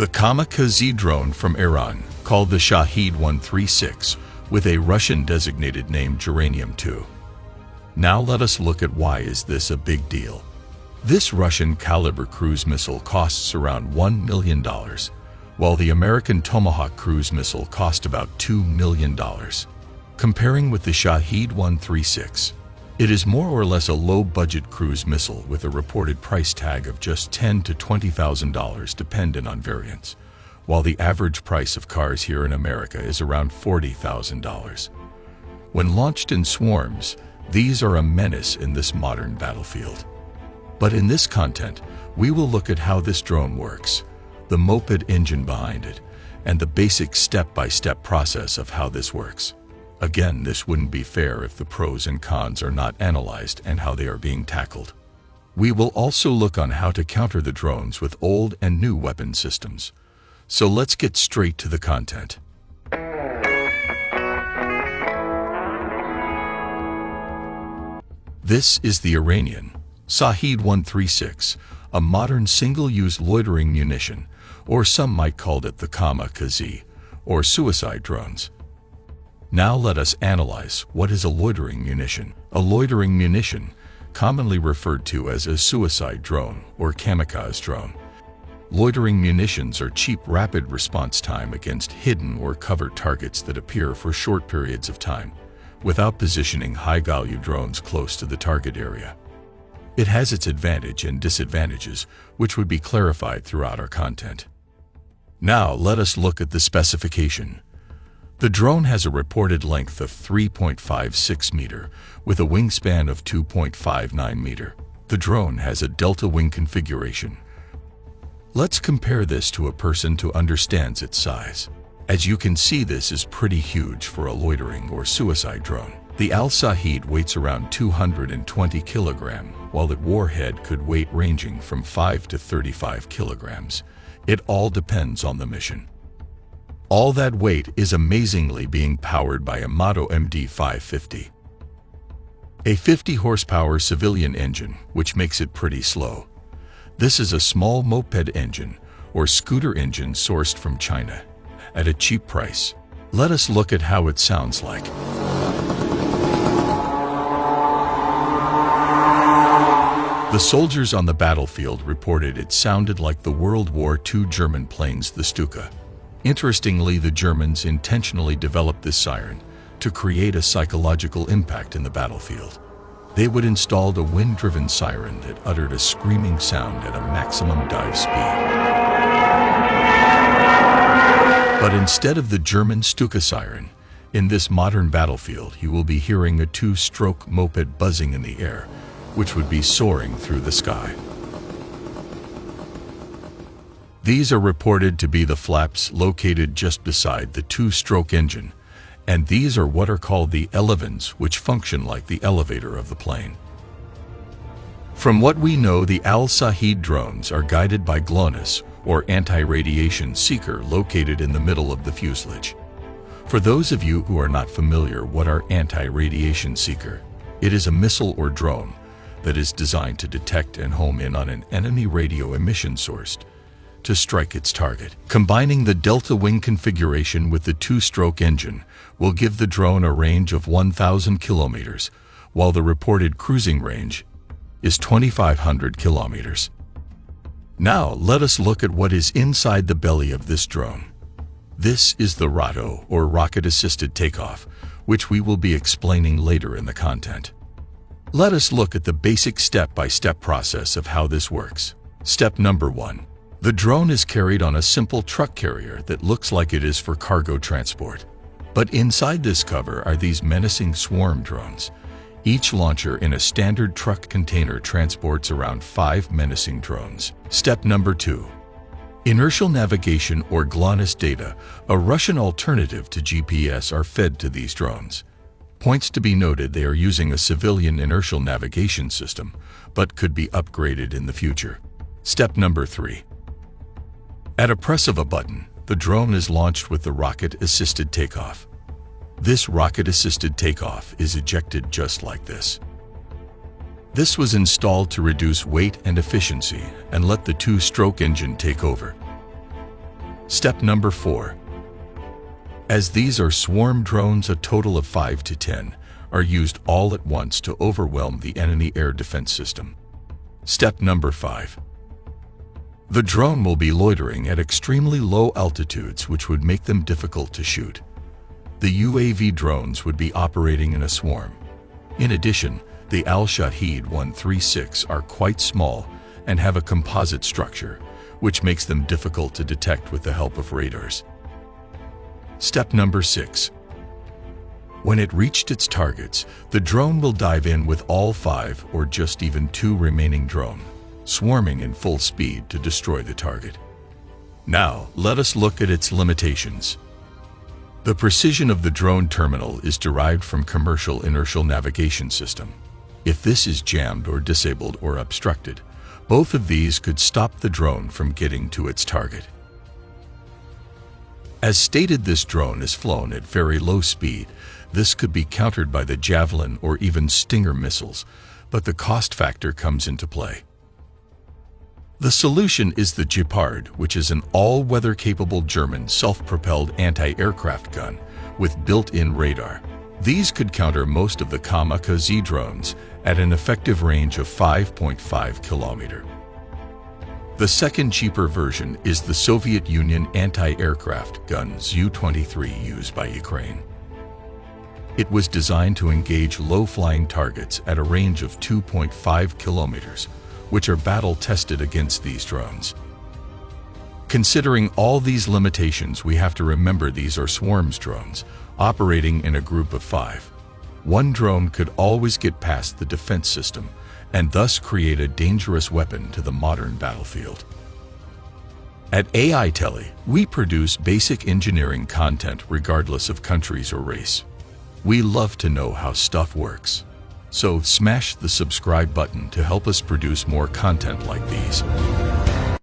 The kamikaze drone from Iran, called the Shahed 136, with a Russian-designated name Geranium-2. Now let us look at why is this a big deal. This Russian-caliber cruise missile costs around $1 million, while the American Tomahawk cruise missile cost about $2 million. Comparing with the Shahed 136, it is more or less a low-budget cruise missile with a reported price tag of just $10,000 to $20,000 dependent on variants, while the average price of cars here in America is around $40,000. When launched in swarms, these are a menace in this modern battlefield. But in this content, we will look at how this drone works, the moped engine behind it, and the basic step-by-step process of how this works. Again, this wouldn't be fair if the pros and cons are not analyzed and how they are being tackled. We will also look on how to counter the drones with old and new weapon systems. So let's get straight to the content. This is the Iranian Shahed 136, a modern single-use loitering munition, or some might call it the kamikaze, or suicide drones. Now let us analyze what is a loitering munition. A loitering munition, commonly referred to as a suicide drone or kamikaze drone. Loitering munitions are cheap, rapid response time against hidden or covered targets that appear for short periods of time, without positioning high-value drones close to the target area. It has its advantage and disadvantages, which would be clarified throughout our content. Now let us look at the specification. The drone has a reported length of 3.56 meter with a wingspan of 2.59 meter. The drone has a delta wing configuration. Let's compare this to a person to understand its size. As you can see, this is pretty huge for a loitering or suicide drone. The Al-Shahed weighs around 220 kilograms, while the warhead could weight ranging from 5 to 35 kilograms. It all depends on the mission. All that weight is amazingly being powered by a Mato MD550. A 50 horsepower civilian engine, which makes it pretty slow. This is a small moped engine, or scooter engine sourced from China, at a cheap price. Let us look at how it sounds like. The soldiers on the battlefield reported it sounded like the World War II German planes, the Stuka. Interestingly, the Germans intentionally developed this siren to create a psychological impact in the battlefield. They would install a wind-driven siren that uttered a screaming sound at a maximum dive speed. But instead of the German Stuka siren, in this modern battlefield you will be hearing a two-stroke moped buzzing in the air, which would be soaring through the sky. These are reported to be the flaps located just beside the two-stroke engine, and these are what are called the elevons, which function like the elevator of the plane. From what we know, the Al-Shahed drones are guided by GLONASS, or anti-radiation seeker, located in the middle of the fuselage. For those of you who are not familiar, what are anti-radiation seeker? It is a missile or drone that is designed to detect and home in on an enemy radio emission source to strike its target. Combining the delta wing configuration with the two-stroke engine will give the drone a range of 1,000 kilometers, while the reported cruising range is 2,500 kilometers. Now let us look at what is inside the belly of this drone. This is the RATO, or rocket-assisted takeoff, which we will be explaining later in the content. Let us look at the basic step-by-step process of how this works. Step number 1. The drone is carried on a simple truck carrier that looks like it is for cargo transport. But inside this cover are these menacing swarm drones. Each launcher in a standard truck container transports around 5 menacing drones. Step number 2. Inertial navigation or GLONASS data, a Russian alternative to GPS, are fed to these drones. Points to be noted: they are using a civilian inertial navigation system, but could be upgraded in the future. Step number 3. At a press of a button, the drone is launched with the rocket-assisted takeoff. This rocket-assisted takeoff is ejected just like this. This was installed to reduce weight and efficiency and let the two-stroke engine take over. Step number 4. As these are swarm drones, a total of 5 to 10 are used all at once to overwhelm the enemy air defense system. Step number 5. The drone will be loitering at extremely low altitudes, which would make them difficult to shoot. The UAV drones would be operating in a swarm. In addition, the Al-Shaheed 136 are quite small and have a composite structure, which makes them difficult to detect with the help of radars. Step number 6. When it reached its targets, the drone will dive in with all 5 or just even 2 remaining drones, swarming in full speed to destroy the target. Now, let us look at its limitations. The precision of the drone terminal is derived from commercial inertial navigation system. If this is jammed or disabled or obstructed, both of these could stop the drone from getting to its target. As stated, this drone is flown at very low speed. This could be countered by the Javelin or even Stinger missiles, but the cost factor comes into play. The solution is the Gepard, which is an all-weather capable German self-propelled anti-aircraft gun with built-in radar. These could counter most of the kamikaze drones at an effective range of 5.5 kilometers. The second cheaper version is the Soviet Union anti-aircraft gun Zu-23 used by Ukraine. It was designed to engage low-flying targets at a range of 2.5 kilometers, which are battle-tested against these drones. Considering all these limitations, we have to remember these are swarms drones, operating in a group of 5. One drone could always get past the defense system, and thus create a dangerous weapon to the modern battlefield. At AI Tele, we produce basic engineering content regardless of countries or race. We love to know how stuff works. So smash the subscribe button to help us produce more content like these.